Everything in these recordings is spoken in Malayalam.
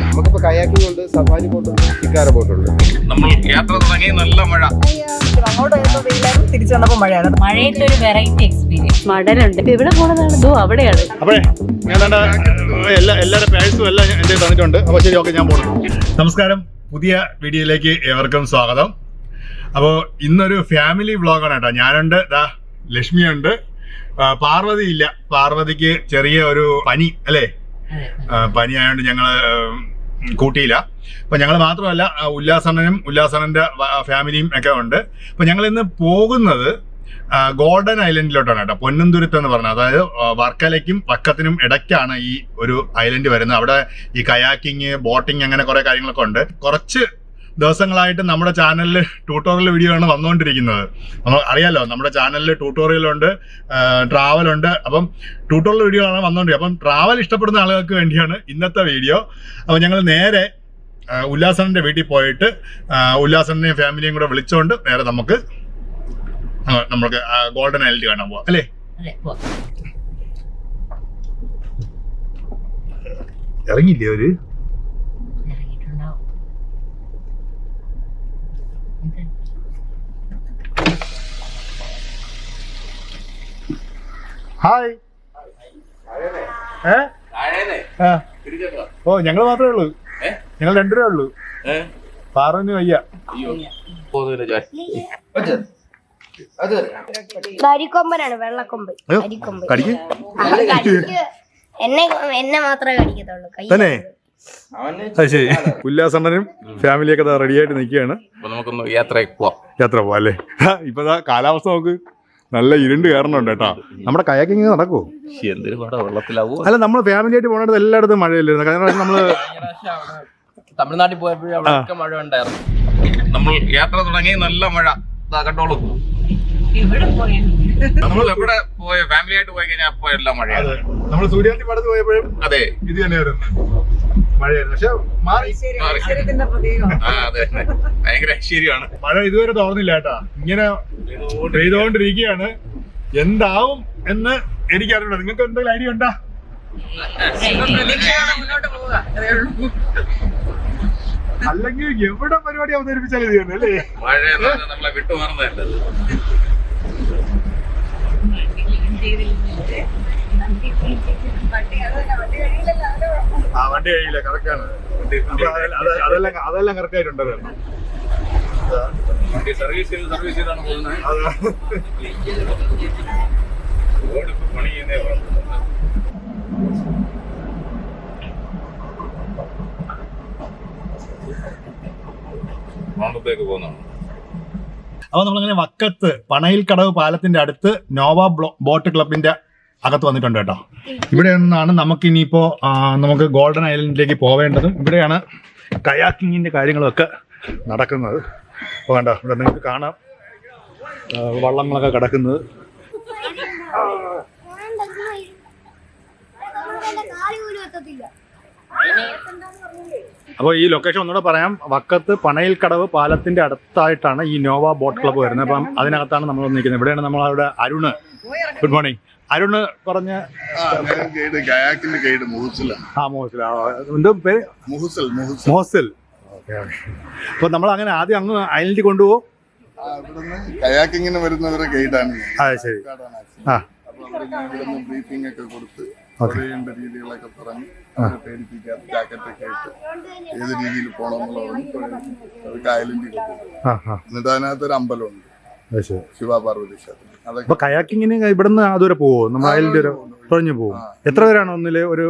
നമുക്കിപ്പോ കയാക്കിംഗ് ഉണ്ട്, സഫാരി ബോട്ടുണ്ട്, ഷിക്കാര ബോട്ടുണ്ട്. നമ്മൾ യാത്ര തുടങ്ങി നല്ല മഴ, അങ്ങോട്ട് തിരിച്ചു വന്നപ്പോ മഴയാണ്. മഴയത്തെ ഒരു വെറൈറ്റി എക്സ്പീരിയൻസ്. മടലുണ്ട്, ഇവിടെ പോണതാണ്, ഇതോ അവിടെയാണ്. അപ്പഴേ ഞാൻ എല്ലാവരുടെ പേഴ്സും എല്ലാം എന്റെ തന്നിട്ടുണ്ട്. അപ്പൊ ശരി, ഓക്കെ, ഞാൻ പോകണം. നമസ്കാരം, പുതിയ വീഡിയോയിലേക്ക് ഏവർക്കും സ്വാഗതം. അപ്പോൾ ഇന്നൊരു ഫാമിലി വ്ളോഗാണ് കേട്ടോ. ഞാനുണ്ട്, ലക്ഷ്മിയുണ്ട്, പാർവതി ഇല്ല. പാർവതിക്ക് ചെറിയ ഒരു പനി അല്ലേ, പനി ആയതുകൊണ്ട് ഞങ്ങള് കൂട്ടിയില്ല. അപ്പൊ ഞങ്ങൾ മാത്രമല്ല, ഉല്ലാസനന്റെ ഫാമിലിയും ഒക്കെ ഉണ്ട്. അപ്പൊ ഞങ്ങൾ ഇന്ന് പോകുന്നത് ഗോൾഡൻ ഐലൻഡിലോട്ടാണ് കേട്ടോ. പൊന്നും തുരുത്ത് എന്ന് പറഞ്ഞത്, അതായത് വർക്കലയ്ക്കും വക്കത്തിനും ഇടയ്ക്കാണ് ഈ ഒരു ഐലൻഡ് വരുന്നത്. അവിടെ ഈ കയാക്കിങ്, ബോട്ടിങ്, അങ്ങനെ കുറെ കാര്യങ്ങളൊക്കെ ഉണ്ട്. കുറച്ച് ദിവസങ്ങളായിട്ട് നമ്മുടെ ചാനലിൽ ട്യൂട്ടോറിയൽ വീഡിയോ ആണ് വന്നുകൊണ്ടിരിക്കുന്നത്. നമ്മൾ അറിയാലോ, നമ്മുടെ ചാനലിൽ ട്യൂട്ടോറിയലുണ്ട്, ട്രാവലുണ്ട്. അപ്പം ട്യൂട്ടോറിയൽ വീഡിയോ ആണ് വന്നുകൊണ്ടിരിക്കുന്നത്. അപ്പം ട്രാവൽ ഇഷ്ടപ്പെടുന്ന ആളുകൾക്ക് വേണ്ടിയാണ് ഇന്നത്തെ വീഡിയോ. അപ്പം ഞങ്ങൾ നേരെ ഉല്ലാസനന്റെ വീട്ടിൽ പോയിട്ട് ഉല്ലാസനെയും ഫാമിലിയും കൂടെ വിളിച്ചുകൊണ്ട് നേരെ നമുക്ക് ഗോൾഡൻ ഐലൻഡ് കാണാൻ പോവാം അല്ലേ. ഇറങ്ങിയില്ലേ അവര്? ഹായ്. ഓ, ഞങ്ങൾ മാത്രമേ ഉള്ളൂ, ഞങ്ങൾ രണ്ടുപേരേ ഉള്ളൂ. പാറുവിന് വയ്യ. കരിക്കൊമ്പനാണ്, വെള്ളക്കൊമ്പ്. എന്നെ മാത്രമേ കടിക്കത്തുള്ളൂ. തന്നെ? ശരി. ഉല്ലാസണ്ണനും ഫാമിലിയൊക്കെ റെഡി ആയിട്ട് നിൽക്കുകയാണ്. നമുക്കൊന്ന് യാത്ര പോവാം അല്ലേ. ഇപ്പൊ കാലാവസ്ഥ നോക്ക്, നല്ല ഇരുണ്ട് കയറണുണ്ട് കേട്ടോ. നമ്മുടെ കയാക്കിങ് നടക്കുമോ? എന്തൊരു വെള്ളത്തിലാവോ? അല്ല, നമ്മൾ ഫാമിലി ആയിട്ട് പോകേണ്ടത് എല്ലായിടത്തും മഴയില്ലായിരുന്നു. കാരണം നമ്മള് തമിഴ്നാട്ടിൽ പോയപ്പോഴും അവിടെ മഴ ഉണ്ടായിരുന്നു. നമ്മൾ യാത്ര തുടങ്ങി നല്ല മഴ, കണ്ടോളൂ. നമ്മൾ എവിടെ പോയ ഫാമിലി ആയിട്ട് പോയി കഴിഞ്ഞാൽ അപ്പൊ എല്ലാം മഴയാണ്. നമ്മൾ സൂര്യാന്തി പടത്ത് പോയപ്പോഴും അതെ, ഇത് തന്നെയായിരുന്നു, മഴയായിരുന്നു. പക്ഷെ അതെ, ഭയങ്കര ഐശ്വര്യമാണ്. മഴ ഇതുവരെ തോന്നുന്നില്ല കേട്ടാ, ഇങ്ങനെ പെയ്തുകൊണ്ടിരിക്കുകയാണ്. എന്താവും എന്ന് എനിക്കറിയണം. നിങ്ങൾക്ക് എന്തെങ്കിലും ഐഡിയ ഉണ്ടാ? അല്ലെങ്കിൽ എവിടെ പരിപാടി അവതരിപ്പിച്ചാലും ഇത് തന്നെ അല്ലേ. മഴ നമ്മളെ വിട്ടുമാറുന്നതല്ല. വണ്ടി കഴിയില്ല, കറക്റ്റാണ്. അതെല്ലാം കറക്റ്റ് ആയിട്ടുണ്ടല്ലോ. സർവീസ് ചെയ്താണ് പോകുന്നത്. പണി ചെയ്യുന്നേ ത്തേക്ക് പോകുന്നതാണ്. അപ്പൊ നമ്മളിങ്ങനെ വക്കത്ത് പണയിൽ കടവ് പാലത്തിന്റെ അടുത്ത് നോവ ബോട്ട് ക്ലബിന്റെ അകത്ത് വന്നിട്ടുണ്ട് കേട്ടോ. ഇവിടെ നിന്നാണ് നമുക്ക് ഇനിയിപ്പോ നമുക്ക് ഗോൾഡൻ ഐലൻഡിലേക്ക് പോവേണ്ടതും. ഇവിടെയാണ് കയാക്കിങ്ങിന്റെ കാര്യങ്ങളൊക്കെ നടക്കുന്നത്. അപ്പോൾ കണ്ടോ, ഇവിടെ നിങ്ങൾക്ക് കാണാം വള്ളങ്ങളൊക്കെ കിടക്കുന്നത്. അപ്പോൾ ഈ ലൊക്കേഷൻ ഒന്നുകൂടെ പറയാം. വക്കത്ത് പണയിൽ കടവ് പാലത്തിന്റെ അടുത്തായിട്ടാണ് ഈ നോവ ബോട്ട് ക്ലബ്ബ് വരുന്നത്. അപ്പം അതിനകത്താണ് നമ്മൾ നിൽക്കുന്നത്. ഇവിടെയാണ് നമ്മളവിടെ അരുണ്. Good morning. അരുണ് പറഞ്ഞ എന്തോ പേര്? മോഹസിൽ. Okay okay. അപ്പൊ നമ്മൾ അങ്ങനെ ആദ്യം അങ്ങ് ഐലൻഡിൽ കൊണ്ടുപോകും. കയാക്കിങ്ങിന് വരുന്നവരെ ഗൈഡാണ്. ശരി. ബ്രീഫിംഗ് ഒക്കെ കൊടുത്ത് രീതികളൊക്കെ പറഞ്ഞ് പേടിപ്പിക്കാത്ത ജാക്കറ്റൊക്കെ ഇട്ട് ഏത് രീതിയിൽ പോകണമെന്നുള്ളത് ഐലൻഡിൽ എന്നിട്ട് അതിനകത്തൊരു അമ്പലമുണ്ട്, ശിവപാർവതി ക്ഷേത്രം. അപ്പൊ കയാക്കിങ്ങിന് ഇവിടുന്ന് അതുവരെ പോവോ? നമ്മൾ ഐലൻഡ് വരെ തുഴഞ്ഞു പോകും. എത്ര പേരാണ് ഒന്നില്? ഒരു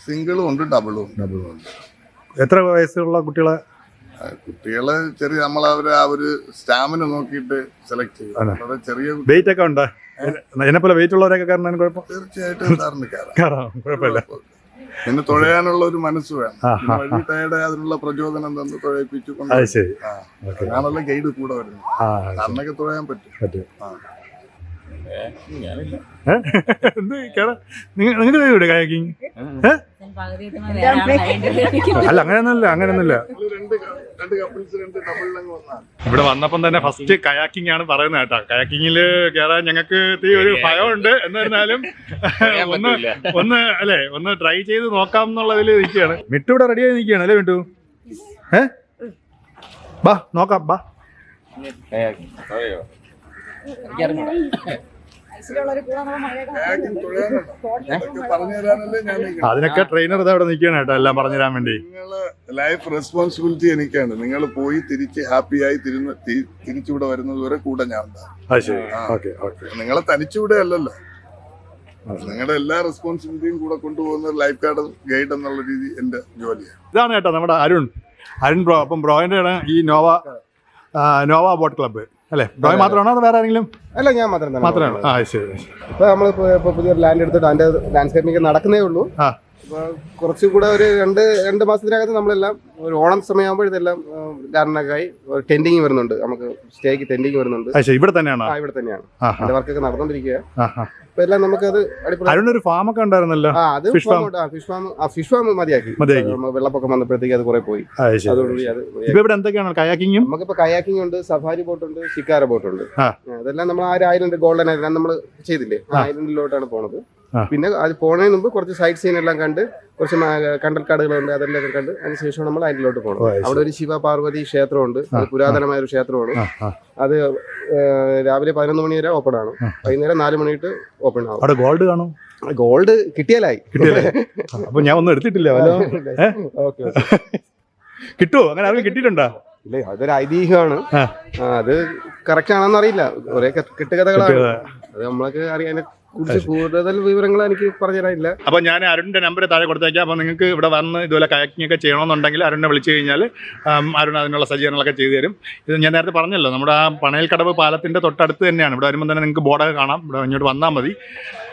സിംഗിളും ഉണ്ട്, ഡബിളും ഉണ്ട്. എത്ര വയസ്സുള്ള കുട്ടികളെ? കുട്ടികളെ ചെറിയ നമ്മളവരെ ആ ഒരു സ്റ്റാമിന നോക്കിയിട്ട് സെലക്ട് ചെയ്യും. ചെറിയ വെയിറ്റ് ഒക്കെ ഉണ്ട്. എന്നെപ്പോലെ വെയിറ്റ് ഉള്ളവരൊക്കെ കയറാൻ കുഴപ്പം? തീർച്ചയായിട്ടും കയറാം, കുഴപ്പമില്ല. പിന്നെ തുഴയാനുള്ള ഒരു മനസ്സ് വേണം. വഴിയുടെ അതിനുള്ള പ്രചോദനം തന്ന് തുഴയിപ്പിച്ചു കൊണ്ട് ഞാനുള്ള ഗൈഡ് കൂടെ വരുന്നത്. കാരണൊക്കെ തുഴയാൻ പറ്റും. നിങ്ങൾക്ക് കയാക്കിങ് അല്ല അങ്ങനെയൊന്നുമില്ല രണ്ട് കപ്പിൾസ് രണ്ട് ഡബിളിലങ്ങ് വന്നാൽ ഇവിടെ വന്നപ്പം തന്നെ ഫസ്റ്റ് കയാക്കിംഗ് ആണ് പറയുന്നത് കേട്ടോ. കയാക്കിങ്ങിൽ കയറാൻ ഞങ്ങൾക്ക് ഒരു ഭയമുണ്ട്. എന്നിരുന്നാലും ഒന്ന് ട്രൈ ചെയ്ത് നോക്കാം എന്നുള്ളതിൽ നിൽക്കുകയാണ്. മിട്ടു ഇവിടെ റെഡിയായി നിൽക്കുകയാണ് അല്ലേ മിട്ടു? ബാ നോക്കാം ബാ. അതിനൊക്കെ ട്രെയിനർ ഇതാ ഇവിടെ നിൽക്കുകയാണ് കേട്ടോ, എല്ലാം പറഞ്ഞുതരാൻ വേണ്ടി. നിങ്ങള് ലൈഫ് റെസ്പോൺസിബിലിറ്റി എനിക്കാണ്. നിങ്ങൾ പോയി തിരിച്ച് ഹാപ്പിയായി തിരിച്ചിവിടെ വരുന്നത് വരെ കൂടെ ഞാൻ ഉണ്ടാകും. നിങ്ങളെ തനിച്ചിവിടെ അല്ലല്ലോ, നിങ്ങളുടെ എല്ലാ റെസ്പോൺസിബിലിറ്റിയും കൂടെ കൊണ്ടുപോകുന്ന ലൈഫ് ഗൈഡ് എന്നുള്ള രീതി എന്റെ ജോലിയാണ്. ഇതാണ് കേട്ടോ നമ്മുടെ അരുൺ ബ്രോ. അപ്പം ബ്രോയിന്റെ ആണ് ഈ നോവ ബോട്ട് ക്ലബ്ബ് അല്ലേ? ബ്രോ മാത്രമാണോ അത് വേറെ ആരെങ്കിലും? അല്ല, ഞാൻ മാത്രമാണ്. ആ ശരി. ഇപ്പൊ നമ്മളിപ്പോ പുതിയൊരു ലാൻഡ് എടുത്തിട്ട് അതിന്റെ ലാൻഡ്സ്കേപ്പിംഗ് നടക്കുന്നേ ഉള്ളൂ. കുറച്ചുകൂടെ ഒരു രണ്ട് മാസത്തിനകത്ത് നമ്മളെല്ലാം ഒരു ഓണം സമയമാകുമ്പോൾ ഇതെല്ലാം ലാൻഡിനൊക്കെയായി ടെൻഡിങ് വരുന്നുണ്ട്. നമുക്ക് സ്റ്റേക്ക് ടെൻഡിങ് വരുന്നുണ്ട്. ഇവിടെ തന്നെയാണ്? ഇവിടെ തന്നെയാണ് അതിന്റെ വർക്കൊക്കെ നടന്നുകൊണ്ടിരിക്കുക. ഇപ്പൊ എല്ലാം നമുക്കത് അരുണൊരു ഫാമൊക്കെ ഉണ്ടായിരുന്നല്ലോ. ഫിഷ് ഫാം മതിയാക്കി. വെള്ളപ്പൊക്കം വന്നപ്പോഴത്തേക്ക് അത് കുറെ പോയി. അതോടുകൂടി അത് ഇവിടെ എന്തൊക്കെയാണ് കയാക്കിങ്ങും? നമുക്കിപ്പോ കയാക്കിംഗ് ഉണ്ട്, സഫാരി ബോട്ട് ഉണ്ട്, ഷിക്കാര ബോട്ട് ഉണ്ട്. അതെല്ലാം നമ്മൾ ആ 1000 ഗോൾഡൻ എല്ലാം നമ്മൾ ചെയ്തില്ലേ, 1000 പോണത്. പിന്നെ അത് പോണതിന് മുമ്പ് കുറച്ച് സൈറ്റ് സീൻ എല്ലാം കണ്ട് കുറച്ച് കണ്ടൽക്കാടുകളുണ്ട്, അതെല്ലാം കണ്ട് അതിനുശേഷം നമ്മൾ അതിലോട്ട് പോകണം. അവിടെ ഒരു ശിവ പാർവതി ക്ഷേത്രമുണ്ട്. അത് പുരാതനമായ ഒരു ക്ഷേത്രമാണ്. അത് രാവിലെ 11 മണി വരെ ഓപ്പൺ ആണ്, വൈകുന്നേരം 4 മണി തൊട്ട് ഓപ്പൺ ആവും. അവിടെ ഗോൾഡ് കാണും? ഗോൾഡ് കിട്ടിയാലായി. അപ്പൊ ഞാൻ ഒന്നും എടുത്തിട്ടില്ല. കിട്ടുമോ? അങ്ങനെ ആർക്കും കിട്ടിയിട്ടുണ്ടോ? ഇല്ലേ, അതൊരു ഐതിഹ്യമാണ്. അത് കറക്റ്റ് ആണെന്ന് അറിയില്ല, കുറെ കെട്ടുകഥകളാണ്. അത് നമ്മളൊക്കെ അറിയാൻ കൂടുതൽ വിവരങ്ങൾ എനിക്ക് പറഞ്ഞുതരാനില്ല. അപ്പൊ ഞാൻ അരുണിന്റെ നമ്പർ താഴെ കൊടുത്തേക്കാം. അപ്പൊ നിങ്ങൾക്ക് ഇവിടെ വന്ന് ഇതുപോലെ കയാക്കിംഗ് ഒക്കെ ചെയ്യണമെന്നുണ്ടെങ്കിൽ അരുണിനെ വിളിച്ചു കഴിഞ്ഞാൽ അരുൺ അതിനുള്ള സജ്ജീകരണങ്ങളൊക്കെ ചെയ്തു തരും. ഇത് ഞാൻ നേരത്തെ പറഞ്ഞല്ലോ, നമ്മുടെ ആ പണയൽക്കടവ് പാലത്തിന്റെ തൊട്ടടുത്ത് തന്നെയാണ്. ഇവിടെ വരുമ്പോൾ തന്നെ നിങ്ങൾക്ക് ബോർഡൊക്കെ കാണാം. ഇവിടെ ഇങ്ങോട്ട് വന്നാൽ മതി.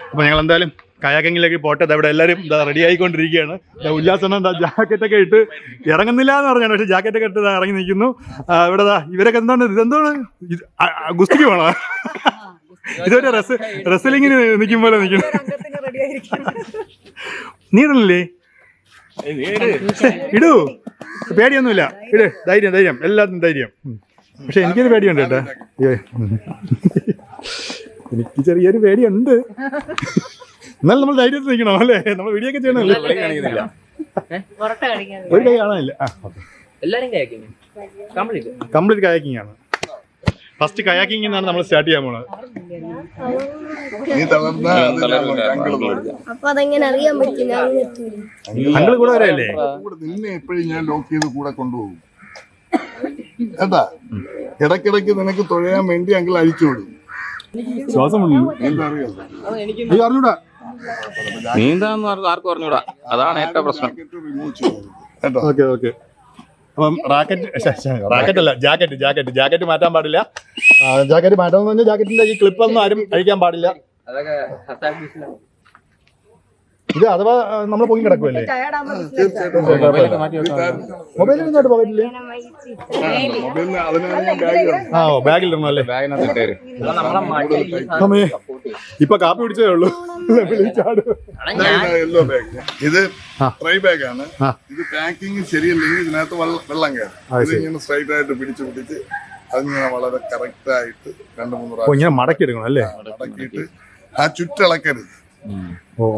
അപ്പോൾ ഞങ്ങൾ എന്തായാലും കയാക്കിങ്ങിലേക്ക് പോട്ടെ. ഇവിടെ എല്ലാവരും റെഡി ആയിക്കൊണ്ടിരിക്കുകയാണ്. ഉല്ലാസനം ജാക്കറ്റൊക്കെ ഇട്ട് ഇറങ്ങുന്നില്ല എന്ന് പറഞ്ഞാണ്, പക്ഷേ ജാക്കറ്റൊക്കെ ഇട്ട് ഇറങ്ങി നിൽക്കുന്നു. ഇവിടെ ഇവരൊക്കെ ഇതെന്താണ് ഗുസ്തിക്ക് വേണോ? ഇതൊരു റെസ്ലിങ്ങിന് നിൽക്കും പോലെ നിൽക്കുന്നു. നീ ഇടണല്ലേ? ഇടൂ, പേടിയൊന്നുമില്ല. ഇട്, ധൈര്യം എല്ലാത്തിനും ധൈര്യം. പക്ഷെ എനിക്കൊരു പേടിയുണ്ട് കേട്ടോ. എനിക്ക് ചെറിയൊരു പേടിയുണ്ട്. എന്നാലും നമ്മൾ ധൈര്യത്തിൽ നിൽക്കണം അല്ലേ? നമ്മൾ വീഡിയോ ഒക്കെ ചെയ്യണമല്ലേ? ഒരു കൈ കാണാനില്ല. കംപ്ലീറ്റ് കയാക്കിംഗ് ആണ്. ഫസ്റ്റ് കയാക്കിംഗ് എന്നാണ് നമ്മൾ സ്റ്റാർട്ട് ചെയ്യാൻ പോണത്. അപ്പൊ അതെങ്ങനെ അറിയാൻ പറ്റില്ല? അങ്കിള് കൂടെ വരല്ലേ? നിന്നെ എപ്പോഴും ഞാൻ ലോക്ക് ചെയ്ത് കൂടെ കൊണ്ടുപോകും കേട്ടാ. ഇടയ്ക്കിടയ്ക്ക് നിനക്ക് തുഴയാൻ വേണ്ടി അങ്കിൾ അഴിച്ചുവിടും. ശ്വാസം അറിഞ്ഞൂടാ, നീന്താന്ന് ആർക്കും അറിഞ്ഞൂടാ. അതാണ് ഏറ്റവും പ്രശ്നം. Okay okay. അപ്പം റാക്കറ്റ് അല്ല, ജാക്കറ്റ് മാറ്റാൻ പാടില്ല. ജാക്കറ്റ് മാറ്റാന്ന് പറഞ്ഞാൽ ജാക്കറ്റിന്റെ ഈ ക്ലിപ്പൊന്നും ആരും അഴിക്കാൻ പാടില്ല. ഇത് അഥവാ നമ്മൾ പൊങ്ങി കിടക്കുമല്ലേ? മൊബൈലിനോട്ട് പോകത്തില്ലേ? ബാഗിലിടണം അല്ലേ? ഇപ്പൊ കാപ്പി പിടിച്ചതേ ഉള്ളൂ. ഇത് ട്രൈ ബാഗാണ്. ഇത് പാക്കിങ് ശരിയല്ലെങ്കിൽ ഇതിനകത്ത് വെള്ളം കയറും. ഇങ്ങനെ സ്ട്രൈറ്റ് ആയിട്ട് പിടിച്ച് അതിങ്ങനെ വളരെ കറക്റ്റ് ആയിട്ട് 2-3 പ്രാവശ്യം മടക്കി എടുക്കണം അല്ലേ? മടക്കിയിട്ട് ആ ചുറ്റിളക്കരുത്.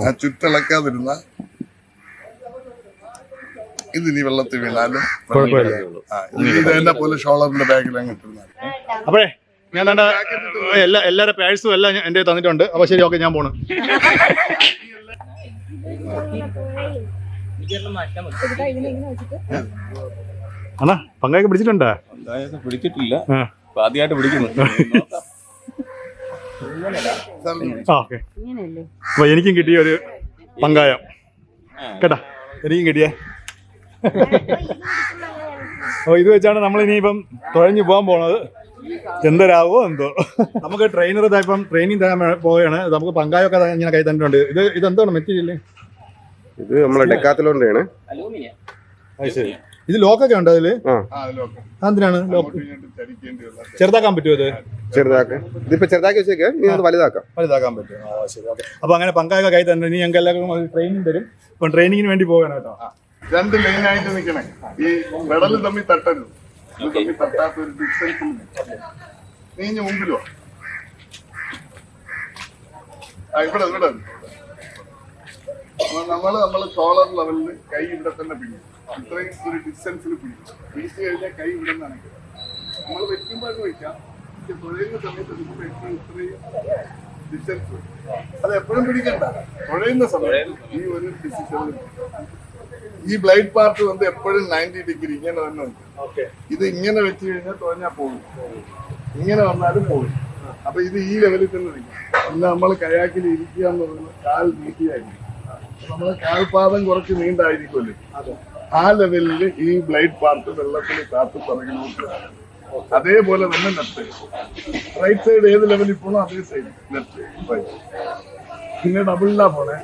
ആ ചുറ്റിളക്കാതിരുന്ന ഇതിനി വെള്ളത്തിൽ വീണാലും ഇതിന്റെ പോലെ ഷോളറിന്റെ ബാഗിൽ അങ്ങ് ഇട്ടിരുന്നാൽ. അപ്പോഴേ ഞാൻ എല്ലാവരുടെ പേഴ്സും എല്ലാം എന്റെ തന്നിട്ടുണ്ട്. അപ്പൊ ശരി, ഓക്കെ, ഞാൻ പോണു. അണ്ണാ പങ്കായൊക്കെ പിടിച്ചിട്ടുണ്ടോ? പിടിച്ചിട്ടില്ല, ആദ്യമായിട്ട് പിടിക്കുന്നു. ഓക്കെ. അപ്പൊ എനിക്കും കിട്ടിയ ഒരു പങ്കായം കേട്ടാ, എനിക്കും കിട്ടിയേ. അപ്പൊ ഇത് വെച്ചാണ് നമ്മൾ ഇനിയിപ്പം തുഴഞ്ഞു പോകാൻ പോണത്. എന്തരാവോ എന്തോ. നമുക്ക് ട്രെയിനർ ഇപ്പം ട്രെയിനിങ് തരാൻ പോവുകയാണ്. നമുക്ക് പങ്കായൊക്കെ ഇങ്ങനെ കൈ തന്നിട്ടുണ്ട്. ഇതെന്താണ് മെറ്റീരിയൽ? ഇത് നമ്മളെ ഡെക്കാത്തലോണ്ടാണ്. അത് ശരി. ഇത് ലോക്കൊക്കെ ഉണ്ടോ അതില്? എന്തിനാണ് ലോക്ക്? ചെറുതാക്കാൻ പറ്റുമോ ഇത്? ചെറുതാക്കാം. ഇതിപ്പോ ചെറുതാക്കി വെച്ചേക്ക്, ഇനി അത് വലുതാക്കാം. വലുതാക്കാൻ പറ്റും. ശരി, ഓക്കെ. അപ്പൊ അങ്ങനെ പങ്കായൊക്കെ കൈ തന്നെ. ഇനി ഞങ്ങൾക്ക് എല്ലാവർക്കും ട്രെയിനിങ് തരും. ഇപ്പം ട്രെയിനിങ്ങിന് വേണ്ടി പോകണം കേട്ടോ. 2 ലൈനായിട്ട് നിൽക്കണേ. ഈ പെടല് തമ്മിൽ തട്ടരുത്. തമ്മിൽ തട്ടാത്ത ഒരു ഡിസ്റ്റൻസിൽ നീ മുമ്പിലോ. ഇവിടെ നമ്മള് സോളർ ലെവലിൽ കൈ ഇവിടെ തന്നെ പിടിക്കും. ഇത്രയും ഒരു ഡിസ്റ്റൻസിൽ പിടിക്കും. പിടിച്ചു കഴിഞ്ഞാൽ കൈ ഇവിടെ നിന്നാണ് നമ്മൾ വെക്കുമ്പോൾ വയ്ക്കാം. തുഴയുന്ന സമയത്ത് ഇത്രയും ഡിസ്റ്റൻസ് അത് എപ്പോഴും പിടിക്കണ്ട. തുഴയുന്ന സമയത്ത് ഈ ഒരു ഡിസിഷനിൽ ഈ ബ്ലൈഡ് പാർട്ട് വന്ന് എപ്പോഴും 90 ഡിഗ്രി ഇങ്ങനെ തന്നെ ഉണ്ട്. ഇത് ഇങ്ങനെ വെച്ച് കഴിഞ്ഞാൽ തുഴഞ്ഞാൽ പോകും, ഇങ്ങനെ വന്നാലും പോകും. അപ്പൊ ഇത് ഈ ലെവലിൽ തന്നെ നിൽക്കും. അല്ല നമ്മൾ കയാക്കിൽ ഇരിക്കുക എന്ന് പറയുന്നത് കാൽ നീട്ടിയായിരിക്കും. നമ്മള് കാൽപാദം കുറച്ച് നീണ്ടായിരിക്കുമല്ലേ, ആ ലെവലിൽ ഈ ബ്ലൈഡ് പാർട്ട് വെള്ളത്തിൽ കാത്തു പുറകിലോട്ട്. അതേപോലെ തന്നെ ലെഫ്റ്റ് റൈറ്റ് സൈഡ് ഏത് ലെവലിൽ പോണോ അതേ സൈഡ് ലെഫ്റ്റ് റൈറ്റ്. പിന്നെ ഡബിളിലാ പോണേ.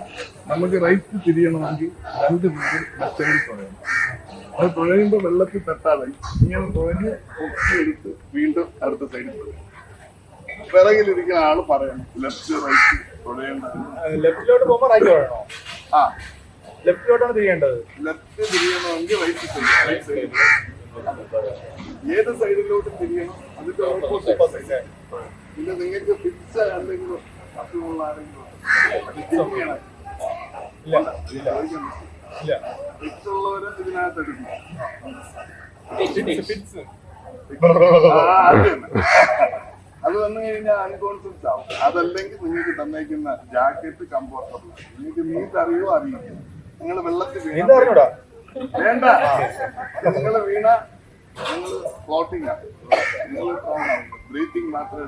നമുക്ക് റൈറ്റ് തിരിയണമെങ്കിൽ 2 മിനിറ്റ് ലെഫ്റ്റ് സൈഡിൽ തുഴയണം. അത് തുഴയുമ്പോൾ വെള്ളത്തിൽ തട്ടാതെ ഇങ്ങനെ തുഴഞ്ഞ് പൊക്കിയെടുത്ത് വീണ്ടും അടുത്ത സൈഡിൽ തുഴയും. പിറകിലിരിക്കുന്ന ആള് പറയണം ലെഫ്റ്റ് റൈറ്റ് തുഴയേണ്ട. ലെഫ്റ്റിലോട്ട് പോകുമ്പോൾ റൈറ്റ് വേണോ? ആ, ലെഫ്റ്റിലോട്ടാണ് തിരിയേണ്ടത്. ലെഫ്റ്റ് തിരിയണമെങ്കിൽ റൈറ്റ് സൈഡ്, റൈറ്റ് സൈഡ്. ഏത് സൈഡിലോട്ട് തിരിയണം അതിന്റെ ഓപ്പോസിറ്റ് സൈഡ്. പിന്നെ നിങ്ങൾക്ക് ഫിക്സ് എന്തെങ്കിലും അസുഖമുള്ള ആരെങ്കിലും തിരിയണം. ഫിക്സ് ഉള്ളവരെ ഇതിനകത്ത് എടുക്കും. അത് വന്നു കഴിഞ്ഞാൽ അൺകോൺഷ്യസ് ആവും. അതല്ലെങ്കിൽ നിങ്ങൾക്ക് തന്നേക്കുന്ന ജാക്കറ്റ് കംഫർട്ടബിൾ. നിങ്ങൾക്ക് നീന്ത് അറിയോ അറിയില്ല. നിങ്ങൾ വെള്ളത്തിൽ വീണ വേണ്ട. നിങ്ങൾ വീണ നിങ്ങൾ ഫ്ലോട്ടിംഗ് ആണ്. നിങ്ങൾ ബ്രീത്തിങ് മാത്രമേ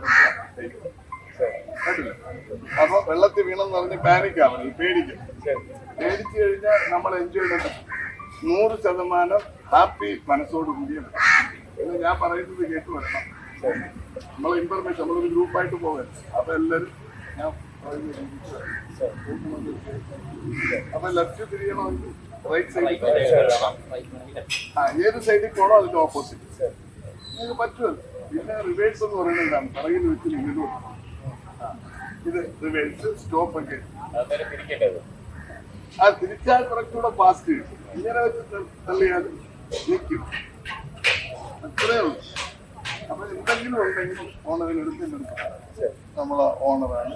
എടുക്കുക. അപ്പൊ വെള്ളത്തിൽ വീണെന്ന് പറഞ്ഞ് പാനിക് ആവണം, പേടിക്കും. പേടിച്ചു കഴിഞ്ഞാൽ നമ്മൾ എൻജോയ് ചെയ്യണം. 100% ഹാപ്പി മനസ്സോട് കൂടിയാണ്. എന്ന് ഞാൻ പറയുന്നത് കേട്ട് വരണം. നമ്മളെ ഇൻഫർമേഷൻ നമ്മളൊരു ഗ്രൂപ്പായിട്ട് പോകാൻ. അപ്പൊ എല്ലാവരും ഞാൻ അപ്പൊ ലെഫ്റ്റ് തിരിയണമെങ്കിൽ റൈറ്റ് സൈഡിൽ, ഏത് സൈഡിൽ പോകണോ അതിന്റെ ഓപ്പോസിറ്റ് നിങ്ങൾക്ക് പറ്റുമല്ലോ. പിന്നെ റിവേഴ്സ് എന്ന് പറയുന്നതാണ് പിറകിൽ വെച്ച് നിങ്ങൾ ഇത് റിവേഴ്സ് സ്റ്റോപ്പ് ഒക്കെ. ആ തിരിച്ചാൽ കുറച്ചുകൂടെ ഫാസ്റ്റ് കിട്ടും. ഇങ്ങനെ വെച്ച് തള്ളിയാൽ നിൽക്കും. അത്രേ ഉള്ളൂ. അപ്പൊ എന്തെങ്കിലും ഉണ്ടെങ്കിൽ ഓണറിന് എടുത്തിട്ടുണ്ട്. നമ്മളെ ഓണറാണ്.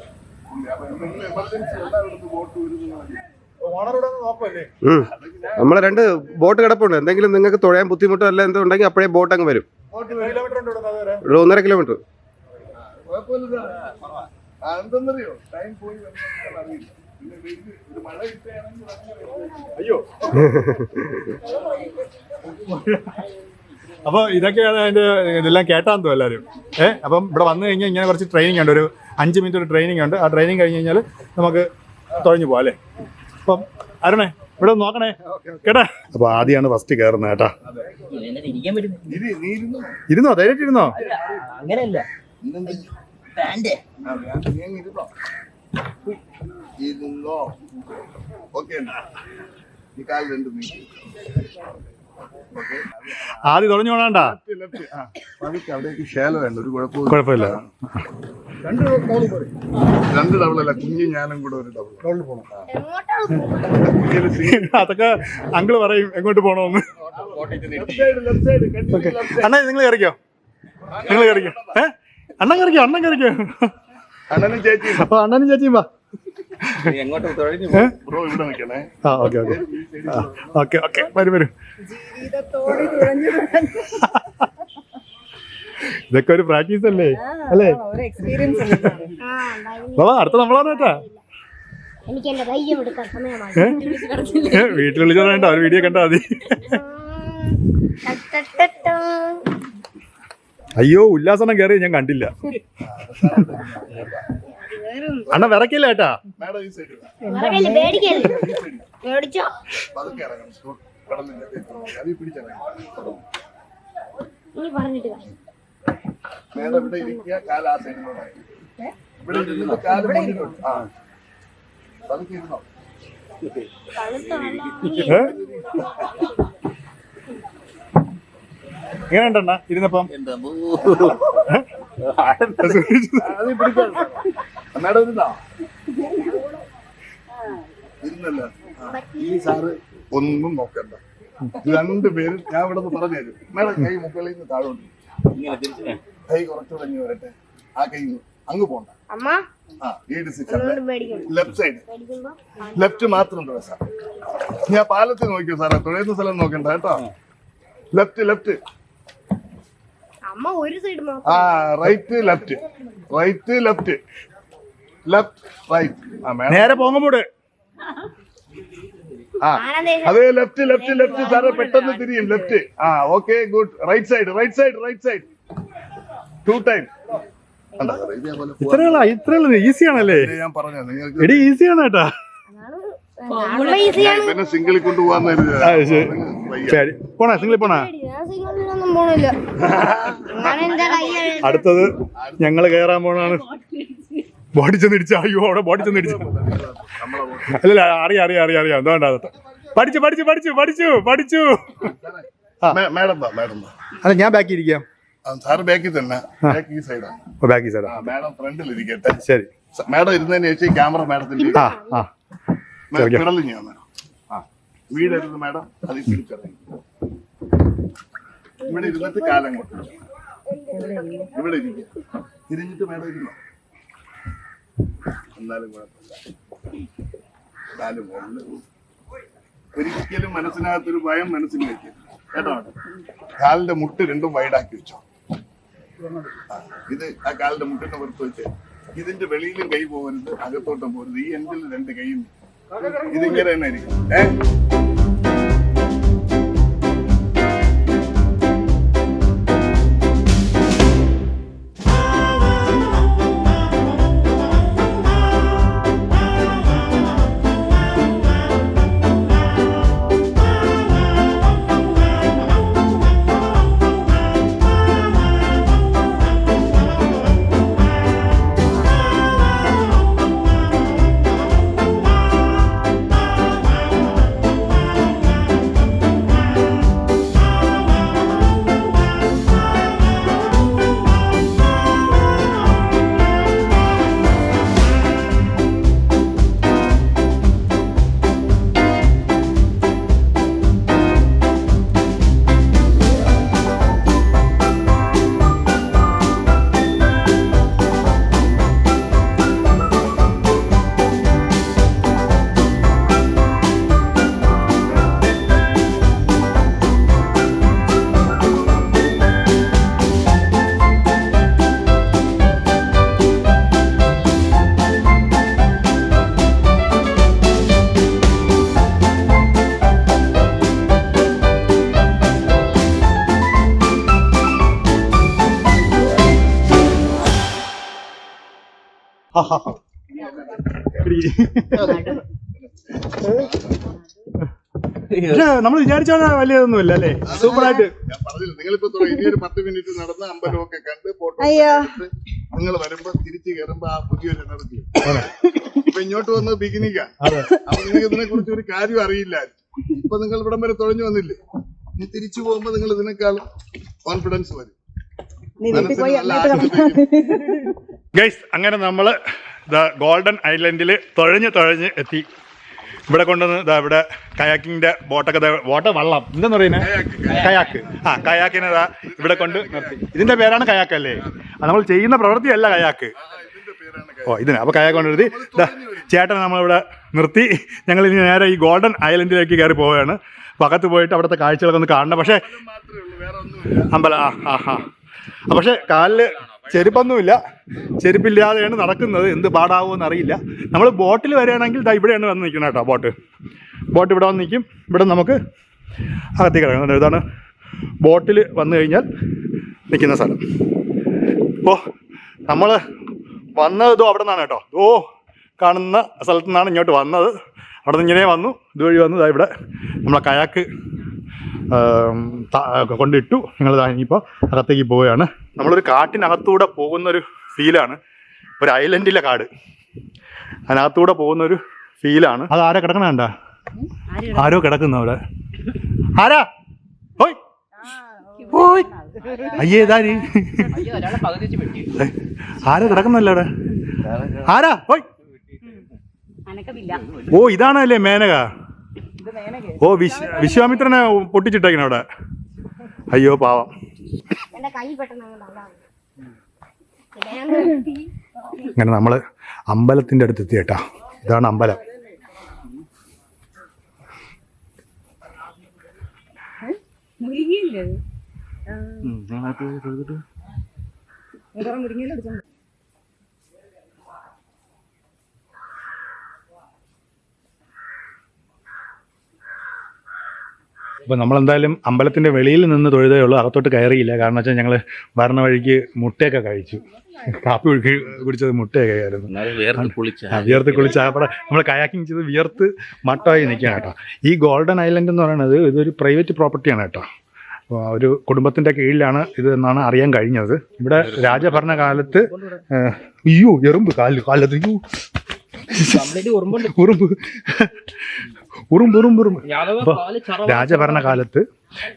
അപ്പൊ എന്തെങ്കിലും എമർജൻസി എല്ലാവരുടെ ബോട്ട് വരുന്നതാണ്. നമ്മളെ 2 ബോട്ട് കിടപ്പുണ്ട്. എന്തെങ്കിലും നിങ്ങൾക്ക് തുഴയാൻ ബുദ്ധിമുട്ടോ അല്ല എന്തോ ഉണ്ടെങ്കിൽ അപ്പോഴേ ബോട്ട് അങ്ങ് വരും. 1.5 കിലോമീറ്റർ. കുഴപ്പമില്ല. എന്തെന്നറിയോ, ടൈം പോയി അറിയില്ല. പിന്നെ ഒരു മഴ കിട്ടുകയാണെങ്കിൽ അയ്യോ. അപ്പൊ ഇതൊക്കെയാണ് അതിന്റെ ഇതെല്ലാം കേട്ടാന്ന് തോന്നുന്നു എല്ലാവരും. അപ്പം ഇവിടെ വന്നു കഴിഞ്ഞാൽ ഇങ്ങനെ കുറച്ച് ട്രെയിനിങ് ഉണ്ട്. ഒരു 5 മിനിറ്റ് ഒരു ട്രെയിനിങ് ഉണ്ട്. ആ ട്രെയിനിങ് കഴിഞ്ഞ് കഴിഞ്ഞാൽ നമുക്ക് തുഴഞ്ഞു പോവാം അല്ലേ. അപ്പം അരുണേ ഇവിടെ നോക്കണേ കേട്ടാ. അപ്പൊ ആദ്യമാണ് ഫസ്റ്റ് കയറുന്നത് കേട്ടാ. ഇരുന്നോ, ധൈര്യമായിട്ട് ഇരുന്നോ. അങ്ങനെയല്ല ആദ്യം തുഴഞ്ഞു പോകണ്ട. അവിടേക്ക് ശേല വേണ്ട, ഒരു കുഴപ്പമില്ല. 2 ഡബിളല്ല, കുഞ്ഞ് ഞാനും കൂടെ ഒരു ഡബിൾ പോകണം. അതൊക്കെ അങ്കിള് പറയും എങ്ങോട്ട് പോണോന്ന്. അണ്ണ നിങ്ങൾ കയറിക്കോ, നിങ്ങൾ കയറിക്കോ. അണ്ണൻ കയറിക്കോ, അണ്ണൻ കയറിക്കോ. അണ്ണനും ചേച്ചി. അപ്പൊ അണ്ണനും ചേച്ചിയും വാ. ബ്രോ ഇവിടെ നിൽക്കണേ. ആ ഓക്കെ ഓക്കെ ഓക്കെ ഓക്കെ വരും വരും. ഇതൊക്കെ ഒരു പ്രാക്ടീസ് അല്ലേ അല്ലേ. അടുത്ത നമ്മളാണ് കേട്ടാ. വീട്ടിൽ വിളിച്ചാൽ വേണ്ട, ഒരു വീഡിയോ കണ്ടാ മതി. അയ്യോ ഉല്ലാസനം കയറി ഞാൻ കണ്ടില്ല. അണ്ണ വിറക്കില്ല ഏട്ടാ. മേഡം ഇവിടെ ഇരിക്കുക, കാല് ആ സൈഡിലോട്ടായി. ഇവിടെ ഇരുന്ന് കാല് മുന്നിലോട്ട്. ആ പതുക്കെ ഇരുന്നോ. എങ്ങനെയുണ്ടെണ്ണ ഇരുന്നപ്പം? ഈ സാറ് ഒന്നും നോക്കണ്ട, രണ്ടുപേരും ഞാൻ ഇവിടെ നിന്ന് പറഞ്ഞു തരും. മേഡം കൈ മുകളിൽ നിന്ന് താഴോട്ട്, കൈ കുറച്ചു തുടങ്ങി വരട്ടെ. ആ കൈ അങ്ങ് പോണ്ട. ലെഫ്റ്റ് സൈഡ്, ലെഫ്റ്റ് മാത്രം തുഴ സാർ. ഞാൻ പാലത്തിൽ നോക്കിയോ സാറേ, തുഴയുന്ന സ്ഥലം നോക്കണ്ട കേട്ടോ. ലെഫ്റ്റ് ലെഫ്റ്റ്, ആ right left, right left, left right. നേരെ പോകുമ്പോട് ആ അതെ, ലെഫ്റ്റ് ലെഫ്റ്റ് ലെഫ്റ്റ് സാറേ, പെട്ടെന്ന് തിരിയും. ലെഫ്റ്റ്, ആ okay good. Right side, right side, right side 2 time. ഇത്രയുള്ള ഈസി ആണല്ലേ? ഞാൻ പറഞ്ഞു നിങ്ങൾക്ക് എടി ഈസി ആണ് കേട്ടാ. പിന്നെ സിംഗിളിൽ കൊണ്ടുപോകാൻ ശരി, പോണേ സിംഗിളിൽ പോണേ. അടുത്തത് ഞങ്ങള് കയറാൻ പോണാണ്. ബോഡി ചെന്നിടിച്ച, അയ്യോ അവിടെ ബോഡി ചെന്നിടിച്ച. അല്ലല്ല, അറിയാം അറിയാം അറിയാം അറിയാം. എന്താ വേണ്ട, പഠിച്ചു പഠിച്ചു പഠിച്ചു പഠിച്ചു പഠിച്ചു. മേഡം മേഡം, അല്ല ഞാൻ ബാക്കി ഇരിക്കാം. സാറ് ബാക്കിൽ തന്നെ, ബാക്കി സൈഡാണ്. ബാക്കി സൈഡാ. മേഡം ഫ്രണ്ടിൽ ഇരിക്കട്ടെ. ശരി, മേഡം ഇരുന്നതിന് ശേഷം ക്യാമറ മേഡത്തിന്റെ പിടലിഞ്ഞാ മേഡം. വീടരുത് മേഡം, അതിൽ തിരിച്ചറിയും. ഇവിടെ ഇരുന്നിട്ട് കാലം കൊണ്ട് ഇവിടെ ഇരിക്കുക. തിരിഞ്ഞിട്ട് മേഡം ഇരുന്നോ, എന്നാലും കുഴപ്പമില്ല. കാലും ഒരിക്കലും മനസ്സിനകത്തൊരു ഭയം മനസ്സിൽ വെക്കും കേട്ടോ. കാലിന്റെ മുട്ട് രണ്ടും വൈഡാക്കി വെച്ചോ. ഇത് ആ കാലിന്റെ മുട്ടിന്റെ പുറത്ത് വെച്ച് ഇതിന്റെ വെളിയിലും കൈ പോകരുത്, അകത്തോട്ടും പോകരുത്. ഈ എൻഡിൽ 2 കൈയും ഇതിങ്ങനെ തന്നെ ആയിരിക്കും. നമ്മൾ വിചാരിച്ച വലിയതൊന്നുമില്ല അല്ലേ? സൂപ്പറായിട്ട്. ഞാൻ പറഞ്ഞില്ല, നിങ്ങളിപ്പോ ഇനി ഒരു 10 മിനിറ്റ് നടന്ന് അമ്പലമൊക്കെ കണ്ട് ഫോട്ടോ നിങ്ങൾ വരുമ്പോ തിരിച്ചു കയറുമ്പോ ആ പുതിയൊരു എനർജി. ഇപ്പൊ ഇങ്ങോട്ട് വന്നത് പിക്നിക്കാ. അപ്പൊ നിങ്ങൾക്ക് ഇതിനെ കുറിച്ച് ഒരു കാര്യം അറിയില്ല. ഇപ്പൊ നിങ്ങൾ ഇവിടം വരെ തുഴഞ്ഞു വന്നില്ലേ, ഇനി തിരിച്ചു പോകുമ്പോ നിങ്ങൾ ഇതിനേക്കാളും കോൺഫിഡൻസ് വരും. ഗൈസ്, അങ്ങനെ നമ്മള് ഗോൾഡൻ ഐലൻഡിൽ തുഴഞ്ഞ് എത്തി. ഇവിടെ കൊണ്ടുവന്ന് ഇവിടെ കയാക്കിങ്ങിന്റെ ബോട്ടൊക്കെ, വള്ളം എന്താന്ന് പറയുന്നത്, കയാക്ക്. കയാക്കിനെ ഇവിടെ കൊണ്ട് നിർത്തി. ഇതിന്റെ പേരാണ് കയാക്ക് അല്ലേ? നമ്മൾ ചെയ്യുന്ന പ്രവൃത്തിയല്ല കയാക്ക്. ഓ ഇതിന് അപ്പൊ കയാക്ക് കൊണ്ട് നിർത്തി. ചേട്ടനെ നമ്മളിവിടെ നിർത്തി. ഞങ്ങൾ ഇനി നേരെ ഈ ഗോൾഡൻ ഐലൻഡിലേക്ക് കയറി പോവുകയാണ്. പകത്ത് പോയിട്ട് അവിടുത്തെ കാഴ്ചകളൊക്കെ ഒന്ന് കാണണം. പക്ഷേ അമ്പലം പക്ഷെ കാലില് ചെരുപ്പൊന്നുമില്ല. ചെരുപ്പില്ലാതെയാണ് നടക്കുന്നത്. എന്ത് പാടാവുമെന്ന് അറിയില്ല. നമ്മൾ ബോട്ടിൽ വരികയാണെങ്കിൽ ഇവിടെയാണ് വന്ന് നിൽക്കുന്നത് കേട്ടോ. ബോട്ട് ഇവിടെ വന്ന് നിൽക്കും. ഇവിടെ നമുക്ക് അകത്തേക്ക് കിടക്കുന്നത്. ഇതാണ് ബോട്ടിൽ വന്നു കഴിഞ്ഞാൽ നിൽക്കുന്ന സ്ഥലം. ഇപ്പോൾ നമ്മൾ വന്നത് അവിടെ നിന്നാണ് കേട്ടോ. കാണുന്ന സ്ഥലത്തു നിന്നാണ് ഇങ്ങോട്ട് വന്നത്. അവിടെ നിന്ന് ഇങ്ങനെ വന്നു, ഇതുവഴി വന്നു. ഇവിടെ നമ്മളെ കയാക്ക് കൊണ്ടിട്ടു. ഞങ്ങൾ ഇനിയിപ്പോൾ അകത്തേക്ക് പോവുകയാണ്. നമ്മളൊരു കാട്ടിനകത്തൂടെ പോകുന്നൊരു ഫീലാണ്. ഒരു ഐലൻഡിലെ കാട്, അതിനകത്തൂടെ പോകുന്നൊരു ഫീലാണ്. അത് ആരാ കിടക്കണണ്ട? ആരോ കിടക്കുന്ന അവിടെ. ആരാ? ഹോയ് ഓയ് അയ്യേ ഇതാര് അയ്യോ ഒരാളെ പകുതി വെച്ച് വെട്ടി. ആരാ കിടക്കുന്നല്ലോ അവിടെ? ആരാ? ഓയ് അനക്കമില്ല. ഓ ഇതാണല്ലേ മേനക. ഓ വിശ്വാമിത്രനെ പൊട്ടിച്ചിട്ടേക്കണ അവിടെ. അയ്യോ പാവം. എന്റെ കൈ പെട്ടെന്ന് അങ്ങനെ നമ്മള് അമ്പലത്തിന്റെ അടുത്ത് എത്തി കേട്ടാ. ഇതാണ് അമ്പലം. മുരിങ്ങയില്ലേ? അപ്പോൾ നമ്മളെന്തായാലും അമ്പലത്തിൻ്റെ വെളിയിൽ നിന്ന് തൊഴുതേ ഉള്ളൂ, അകത്തോട്ട് കയറിയില്ല. കാരണം വെച്ചാൽ ഞങ്ങൾ വരണ വഴിക്ക് മുട്ടയൊക്കെ കഴിച്ചു. കാപ്പി കുടിച്ചത് മുട്ടയൊക്കെ ആയിരുന്നു. വിയർത്ത് കുളിച്ച അവിടെ നമ്മൾ കയാക്കിങ് ചെയ്ത് വിയർത്ത് മട്ടമായി നിൽക്കുകയാണ് കേട്ടോ. ഈ ഗോൾഡൻ ഐലൻഡ് എന്ന് പറയുന്നത് ഇതൊരു പ്രൈവറ്റ് പ്രോപ്പർട്ടിയാണ് കേട്ടോ. ഒരു കുടുംബത്തിൻ്റെ കീഴിലാണ് ഇത് എന്നാണ് അറിയാൻ കഴിഞ്ഞത്. ഇവിടെ രാജഭരണകാലത്ത് അയ്യോ എറുമ്പ് കാലത്ത് അയ്യോ ഉറുമ്പ് അപ്പോൾ രാജഭരണകാലത്ത്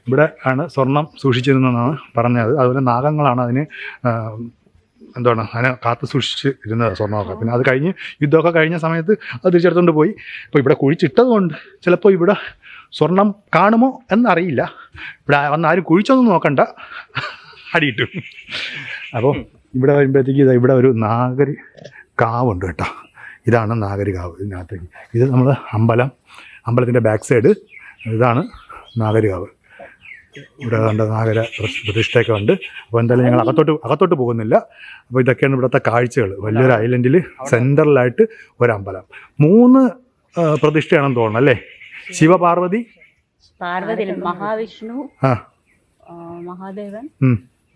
ഇവിടെ ആണ് സ്വർണം സൂക്ഷിച്ചിരുന്നതെന്നാണ് പറഞ്ഞത്. അതുപോലെ നാഗങ്ങളാണ് അതിന് അതിനെ കാത്തു സൂക്ഷിച്ച് ഇരുന്നത് സ്വർണ്ണമൊക്കെ. പിന്നെ അത് കഴിഞ്ഞ് യുദ്ധമൊക്കെ കഴിഞ്ഞ സമയത്ത് അത് തിരിച്ചെടുത്തുകൊണ്ട് പോയി. ഇപ്പോൾ ഇവിടെ കുഴിച്ചിട്ടത് കൊണ്ട് ചിലപ്പോൾ ഇവിടെ സ്വർണം കാണുമോ എന്നറിയില്ല. ഇവിടെ വന്ന് ആരും കുഴിച്ചൊന്നും നോക്കണ്ട, അടിയിട്ടു. അപ്പോൾ ഇവിടെ വരുമ്പോഴത്തേക്ക് ഇവിടെ ഒരു നാഗരി കാവുണ്ട് കേട്ടോ. ഇതാണ് നാഗരി കാവ്. ഇതിനകത്തേക്ക് ഇത് നമ്മൾ അമ്പലത്തിൻ്റെ ബാക്ക് സൈഡ് ഇതാണ് നാഗരി കാവ്. ഇവിടെ കണ്ട നാഗര പ്രതിഷ്ഠയൊക്കെ ഉണ്ട്. അപ്പോൾ എന്തായാലും ഞങ്ങൾ അകത്തോട്ട് പോകുന്നില്ല. അപ്പോൾ ഇതൊക്കെയാണ് ഇവിടുത്തെ കാഴ്ചകൾ. വലിയൊരു ഐലൻഡിൽ സെൻട്രലായിട്ട് ഒരമ്പലം. 3 പ്രതിഷ്ഠയാണെന്ന് തോന്നുന്നു അല്ലേ? ശിവപാർവതി, മഹാവിഷ്ണു, മഹാദേവൻ,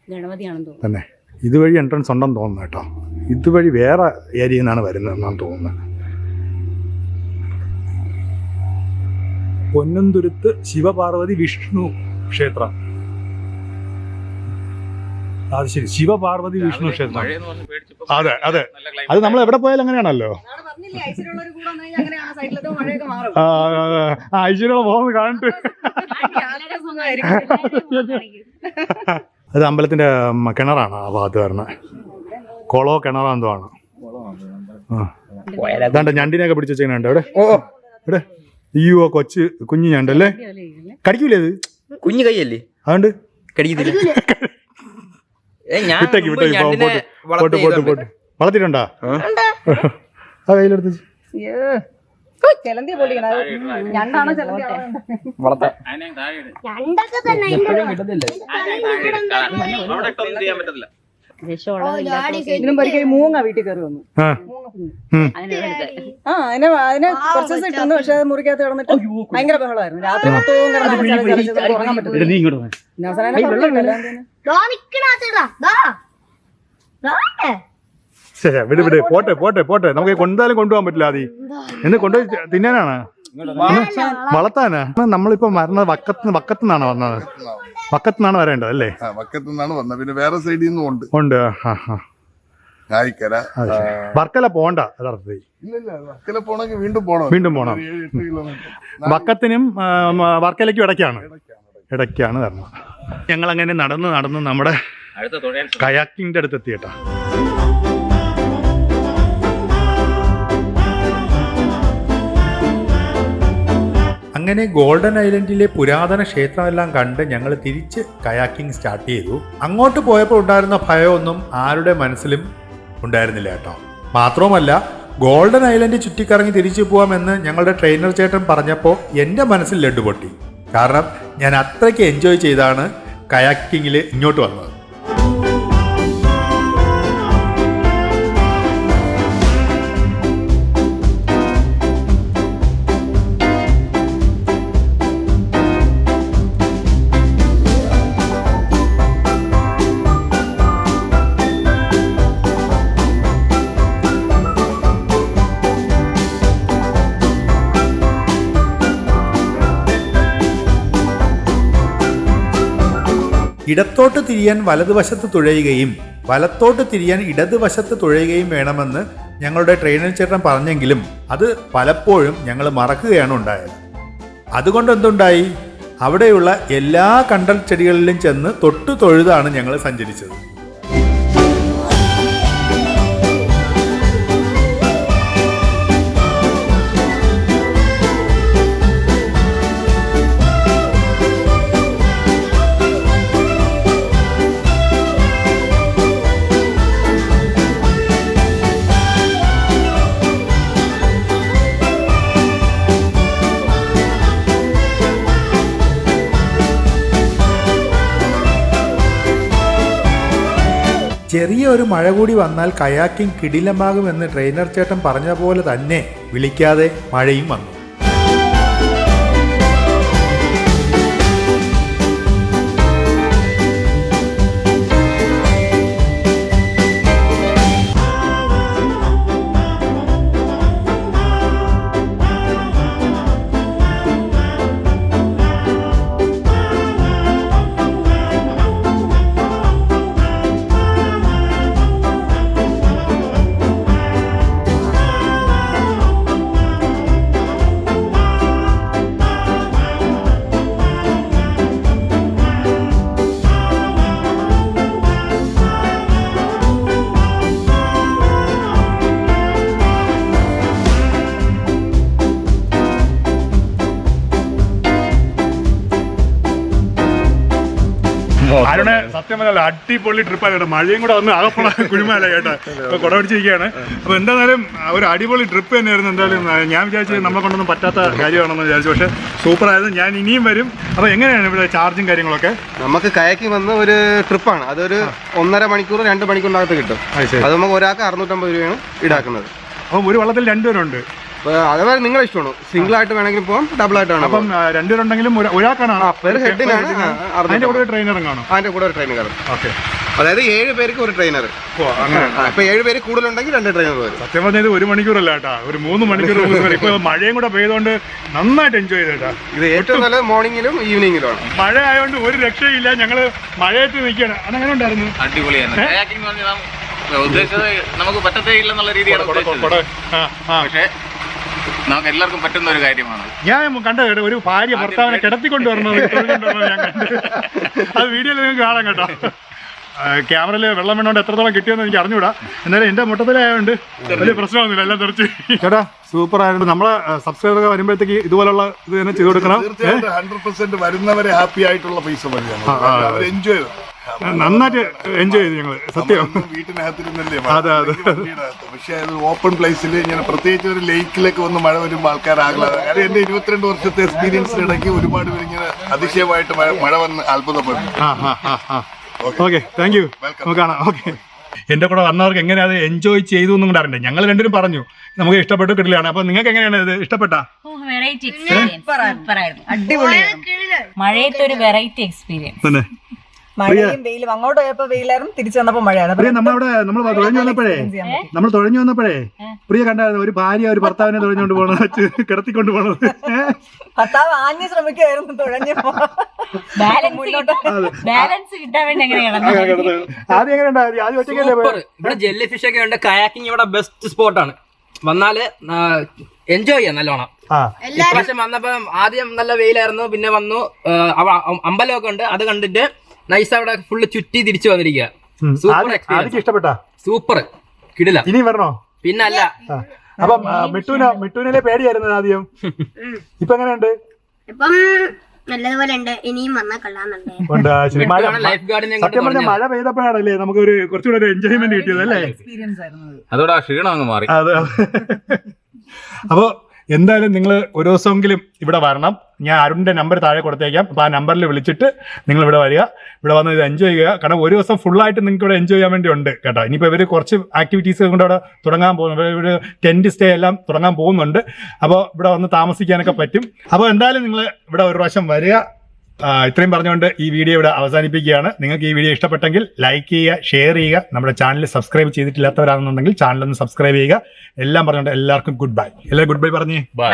ഗണപതിയാണെന്ന് തോന്നുന്നു. തന്നെ ഇതുവഴി എൻട്രൻസ് ഉണ്ടെന്ന് തോന്നുന്നു കേട്ടോ. ഇതുവഴി വേറെ ഏരിയയിൽ നിന്നാണ് വരുന്നതെന്നാണ് തോന്നുന്നത്. പൊന്നും തുരുത്ത് ശിവപാർവതി വിഷ്ണു ക്ഷേത്രം. അത് ശരി, ശിവപാർവതി വിഷ്ണു ക്ഷേത്രം. അതെ അതെ, അത് നമ്മൾ എവിടെ പോയാലും അങ്ങനെയാണല്ലോ. ഐശ്വര്യ പോകുന്നത് കാണിട്ട്. അത് അമ്പലത്തിന്റെ കിണറാണ് ആ ഭാഗത്ത് വരുന്നത്. കുളോ കിണറോ എന്തോ ആണ്. അതാണ്ട് ഞണ്ടിനെയൊക്കെ പിടിച്ച് വെച്ചേക്കുന്നുണ്ട് ഇവിടെ. ഇവിടെ അയ്യോ കൊച്ചു കുഞ്ഞു ഞണ്ടല്ലേ? കടിക്കൂലേ അത്? കുഞ്ഞു കൈയല്ലേ അതുകൊണ്ട് കടിക്കത്തില്ല. പോട്ട് വളർത്തിട്ടുണ്ടാ? ആ കയ്യിലെടുത്ത് ചെലന്തി പൊളിക്കണ ഞണ്ടാണോ ചെലന്തി ഞണ്ടൊക്കെ തന്നെ ഇതിനും പരിക്കൽ മൂങ്ങ വീട്ടിൽ കയറി വന്നു. അതിനെ കുറച്ച് ദിവസം ഇട്ടു, പക്ഷെ അത് മുറിക്കകത്ത് കിടന്നിട്ട് ഭയങ്കര ബഹളമായിരുന്നു. രാത്രി മൊത്തവും കിടന്ന് ഉറങ്ങാൻ പറ്റും. വിട് പോട്ടെ നമുക്ക് എന്തായാലും കൊണ്ടുപോകാൻ പറ്റില്ല. ആദ്യം എന്ന് കൊണ്ടുപോയി തിന്നാനാണ്, വളർത്താനാ? നമ്മളിപ്പോ മരണ വക്കത്തുനിന്നാണ് വന്നത്. വക്കത്തുനിന്നാണ് വരേണ്ടത് അല്ലേ? വക്കത്തുനിന്നാണ് വന്നത്. പിന്നെ വേറെ സൈഡിൽ നിന്നും ഉണ്ട്. വർക്കല പോണ്ട യഥാർത്ഥത്തിൽ. വർക്കല പോണെങ്കിൽ വീണ്ടും പോണം. വക്കത്തിനും വർക്കലയ്ക്കും ഇടയ്ക്കാണ് വരണം. ഞങ്ങൾ അങ്ങനെ നടന്ന് നമ്മുടെ കയാക്കിന്റെ അടുത്ത് എത്തിയേട്ടാ. അങ്ങനെ ഗോൾഡൻ ഐലൻഡിലെ പുരാതന ക്ഷേത്രമെല്ലാം കണ്ട് ഞങ്ങൾ തിരിച്ച് കയാക്കിംഗ് സ്റ്റാർട്ട് ചെയ്തു. അങ്ങോട്ട് പോയപ്പോൾ ഉണ്ടായിരുന്ന ഭയമൊന്നും ആരുടെ മനസ്സിലും ഉണ്ടായിരുന്നില്ല കേട്ടോ. മാത്രവുമല്ല, ഗോൾഡൻ ഐലൻഡ് ചുറ്റിക്കറങ്ങി തിരിച്ചു പോകാമെന്ന് ഞങ്ങളുടെ ട്രെയിനർ ചേട്ടൻ പറഞ്ഞപ്പോൾ എൻ്റെ മനസ്സിൽ ലഡ്ഡു പൊട്ടി. കാരണം ഞാൻ അത്രയ്ക്ക് എൻജോയ് ചെയ്താണ് കയാക്കിങ്ങിൽ ഇങ്ങോട്ട് വന്നത്. ഇടത്തോട്ട് തിരിയാൻ വലതുവശത്ത് തുഴയുകയും വലത്തോട്ട് തിരിയാൻ ഇടതുവശത്ത് തുഴയുകയും വേണമെന്ന് ഞങ്ങളുടെ ട്രെയിനർ ചേട്ടൻ പറഞ്ഞെങ്കിലും അത് പലപ്പോഴും ഞങ്ങൾ മറക്കുകയാണ് ഉണ്ടായത്. അതുകൊണ്ട് എന്തുണ്ടായി? അവിടെയുള്ള എല്ലാ കണ്ടൽ ചെടികളിലും ചെന്ന് തൊട്ടു തൊഴുതാണ് ഞങ്ങൾ സഞ്ചരിച്ചത്. ചെറിയ ഒരു മഴ കൂടി വന്നാൽ കയാക്കിംഗ് കിടിലമാകുമെന്ന് ട്രെയിനർ ചേട്ടൻ പറഞ്ഞ പോലെ തന്നെ വിളിക്കാതെ മഴയും വന്നു. ആരുടെ സത്യം പറഞ്ഞാൽ അടിപൊളി ട്രിപ്പാണ് കേട്ടോ. മഴയും കൂടെ വന്ന് ആകപ്പണ കുഴിമല കേട്ടോ. ഇപ്പൊ കുട പിടിച്ചിരിക്കുകയാണ്. അപ്പൊ എന്തായാലും ഒരു അടിപൊളി ട്രിപ്പ് തന്നെയായിരുന്നു. എന്തായാലും ഞാൻ വിചാരിച്ചു നമ്മളെ കൊണ്ടൊന്നും പറ്റാത്ത കാര്യമാണെന്ന് വിചാരിച്ചു. പക്ഷെ സൂപ്പറായിരുന്നു. ഞാൻ ഇനിയും വരും. അപ്പൊ എങ്ങനെയാണ് ഇവിടെ ചാർജും കാര്യങ്ങളൊക്കെ? നമുക്ക് കയാക്കിംഗ് വന്ന ഒരു ട്രിപ്പാണ്. അതൊരു 1.5 മണിക്കൂർ 2 മണിക്കൂറിനകത്ത് കിട്ടും. അത് നമുക്ക് ഒരാൾക്ക് 650 രൂപയാണ് ഈടാക്കുന്നത്. അപ്പം ഒരു വള്ളത്തിൽ 2 പേരുണ്ട്. അതേപോലെ നിങ്ങളെ ഇഷ്ടമാണ്. സിംഗിൾ ആയിട്ട് വേണമെങ്കിൽ പോകാം, ഡബിൾ ആയിട്ടാണ്. അപ്പം 2 പേരുണ്ടെങ്കിലും ഒരാൾക്കാണ് ഹെഡിനാണ്. അതിന്റെ കൂടെ ഒരു ട്രെയിനറും കാണും. അതിന്റെ കൂടെ ഒരു ട്രെയിനർ കാണും. ഓക്കെ, അതായത് 7 പേർക്ക് ഒരു ട്രെയിനർ. ഇപ്പൊ 7 പേര് കൂടുതലുണ്ടെങ്കിൽ 2 ട്രെയിനർ വരും. സത്യം പറഞ്ഞാൽ ഇത് 1 മണിക്കൂറല്ല കേട്ടാ, ഒരു 3 മണിക്കൂർ. ഇപ്പൊ മഴയും കൂടെ പെയ്തുകൊണ്ട് നന്നായിട്ട് എൻജോയ് ചെയ്തേട്ടാ. ഇത് ഏറ്റവും നല്ല മോർണിംഗിലും ഈവനിങ്ങിലുമാണ്. മഴ ആയതുകൊണ്ട് ഒരു രക്ഷയില്ല. ഞങ്ങള് മഴയത്ത് നിൽക്കുകയാണ്. അതെങ്ങനെ ഉണ്ടായിരുന്നു? അടിപൊളിയാണ്. ഉദ്ദേശിച്ചത് നമുക്ക് പറ്റത്തേ ഇല്ലെന്നുള്ള രീതിയാണ്. പക്ഷേ നമുക്ക് എല്ലാവർക്കും പറ്റുന്ന ഒരു കാര്യമാണ്. ഞാൻ കണ്ട ഒരു ഭാര്യ ഭർത്താവിനെ കിടത്തിക്കൊണ്ടുവരണം ഞാൻ കണ്ടു. അത് വീഡിയോയിൽ നിങ്ങൾക്ക് കാണാം കേട്ടോ. ക്യാമറയിൽ വെള്ളം വേണോണ്ട് എത്രത്തോളം കിട്ടിയെന്ന് എനിക്ക് അറിഞ്ഞൂടാ. എന്നാലും എന്റെ മൊത്തത്തിലായതുകൊണ്ട് വലിയ പ്രശ്നമൊന്നുമില്ല, എല്ലാം തെറിച്ച്. ചേട്ടാ സൂപ്പർ ആയിരുന്നു. നമ്മളെ സബ്സ്ക്രൈബർ വരുമ്പോഴത്തേക്ക് ഇതുപോലുള്ള ഇത് തന്നെ ചെയ്ത് കൊടുക്കണം. 100% വരുന്നവരെ ഹാപ്പി ആയിട്ടുള്ള പൈസ മതി. എൻജോയ് നന്നായിട്ട് എൻജോയ് ചെയ്തു ഞങ്ങള്. സത്യം, വീട്ടിനകത്തിരുന്നല്ലേ. അതെ അതെ. പക്ഷെ അത് ഓപ്പൺ പ്ലേസിൽ ഇങ്ങനെ പ്രത്യേകിച്ച് ഒരു ലേക്കിലേക്ക് വന്ന് മഴ വരുമ്പോൾ ആൾക്കാർ ആഹ്ലാദം. കാരണം എന്റെ 22 വർഷത്തെ എക്സ്പീരിയൻസിന് ഇടയ്ക്ക് ഒരുപാട് പേര് ഇങ്ങനെ അതിശയമായിട്ട് മഴ വന്ന് അത്ഭുതപ്പെട്ടു. Okay, thank you. നമുക്ക് കാണാം. ഓക്കെ, എന്റെ കൂടെ വന്നവർക്ക് എങ്ങനെ അത് എൻജോയ് ചെയ്തു എന്നും കൂടെ അറിയണ്ടേ. ഞങ്ങൾ രണ്ടുപേരും പറഞ്ഞു നമുക്ക് ഇഷ്ടപ്പെട്ടു കിട്ടില്ലാണ്. അപ്പൊ നിങ്ങൾക്ക് എങ്ങനെയാണ് ഇത് ഇഷ്ടപ്പെട്ടാ? മഴയത്തെ ഒരു വെറൈറ്റി എക്സ്പീരിയൻസ് തന്നെ. മഴയും വെയിലും. അങ്ങോട്ട് പോയപ്പോ വെയിലായിരുന്നു, തിരിച്ചു വന്നപ്പോ മഴയാണ്. നമ്മൾ തുഴഞ്ഞു വന്നപ്പോഴേ പ്രിയ കണ്ടായിരുന്നു ഒരു ഭാര്യ ഒരു ഭർത്താവിനെ തുഴഞ്ഞുകൊണ്ട് പോണത്, കിടത്തിക്കൊണ്ട് പോണത്. ഭർത്താവ് ആഞ്ഞു ശ്രമിക്കുമായിരുന്നു തുഴഞ്ഞപ്പോ. ബാലൻസ് കിട്ടാൻ വേണ്ടി ആദ്യം എങ്ങനെ ആദ്യം ഒറ്റയ്ക്കല്ലേ? ഇവിടെ ജെല്ലി ഫിഷ് ഒക്കെ ഉണ്ട്. കയാക്കിംഗ് ഇവിടെ ബെസ്റ്റ് സ്പോട്ടാണ്. വന്നാല് എൻജോയ് ചെയ്യാം നല്ലോണം. ഇപ്രാവശ്യം വന്നപ്പോ ആദ്യം നല്ല വെയിലായിരുന്നു. പിന്നെ വന്നു അമ്പലമൊക്കെ ഉണ്ട്. അത് കണ്ടിട്ട് നൈസ് അവിടെ ഫുള്ള് ചുറ്റി തിരിച്ചു വന്നിരിക്കുക. Super experience. ഇഷ്ടപ്പെട്ടാ? സൂപ്പർ കിടില. ഇനി വരണോ? പിന്നല്ല. അപ്പം മിട്ടൂനിലെ പേടിയായിരുന്നു ആദ്യം. ഇപ്പൊ എങ്ങനെയുണ്ട്? ഇപ്പം നല്ലതുപോലെ ഉണ്ട്. ഇനിയും വന്നാൽ കൊള്ളാന്നുണ്ട്. സത്യം പറഞ്ഞ മഴ പെയ്തപ്പോഴാണല്ലേ നമുക്ക് ഒരു കുറച്ചുകൂടെ ഒരു എൻജോയ്മെന്റ് കിട്ടിയത് അല്ലേ? അതോടെ ക്ഷീണം അങ്ങ് മാറി. അതെ. അപ്പൊ എന്തായാലും നിങ്ങൾ ഒരു ദിവസമെങ്കിലും ഇവിടെ വരണം. ഞാൻ അരുണിന്റെ നമ്പർ താഴെ കൊടുത്തേക്കാം. അപ്പോൾ ആ നമ്പറിൽ വിളിച്ചിട്ട് നിങ്ങൾ ഇവിടെ വരിക. ഇവിടെ വന്ന് ഇത് എൻജോയ് ചെയ്യുക. കാരണം ഒരു ദിവസം ഫുള്ളായിട്ട് നിങ്ങൾക്ക് ഇവിടെ എൻജോയ് ചെയ്യാൻ വേണ്ടി ഉണ്ട് കേട്ടോ. ഇനിയിപ്പോൾ ഇവർ കുറച്ച് ആക്ടിവിറ്റീസ് കൊണ്ട് അവിടെ തുടങ്ങാൻ പോകുന്നു. ഇവർ ടെൻറ്റ് സ്റ്റേ എല്ലാം തുടങ്ങാൻ പോകുന്നുണ്ട്. അപ്പോൾ ഇവിടെ വന്ന് താമസിക്കാനൊക്കെ പറ്റും. അപ്പോൾ എന്തായാലും നിങ്ങൾ ഇവിടെ ഒരു പ്രാവശ്യം വരിക. ഇത്രയും പറഞ്ഞുകൊണ്ട് ഈ വീഡിയോ ഇവിടെ അവസാനിപ്പിക്കുകയാണ്. നിങ്ങൾക്ക് ഈ വീഡിയോ ഇഷ്ടപ്പെട്ടെങ്കിൽ ലൈക്ക് ചെയ്യുക, ഷെയർ ചെയ്യുക. നമ്മുടെ ചാനൽ സബ്സ്ക്രൈബ് ചെയ്തിട്ടില്ലാത്തവരാണെന്നുണ്ടെങ്കിൽ ചാനലൊന്ന് സബ്സ്ക്രൈബ് ചെയ്യുക. എല്ലാം പറഞ്ഞുകൊണ്ട് എല്ലാവർക്കും ഗുഡ് ബൈ. എല്ലാവരും ഗുഡ് ബൈ പറഞ്ഞേ. ബൈ.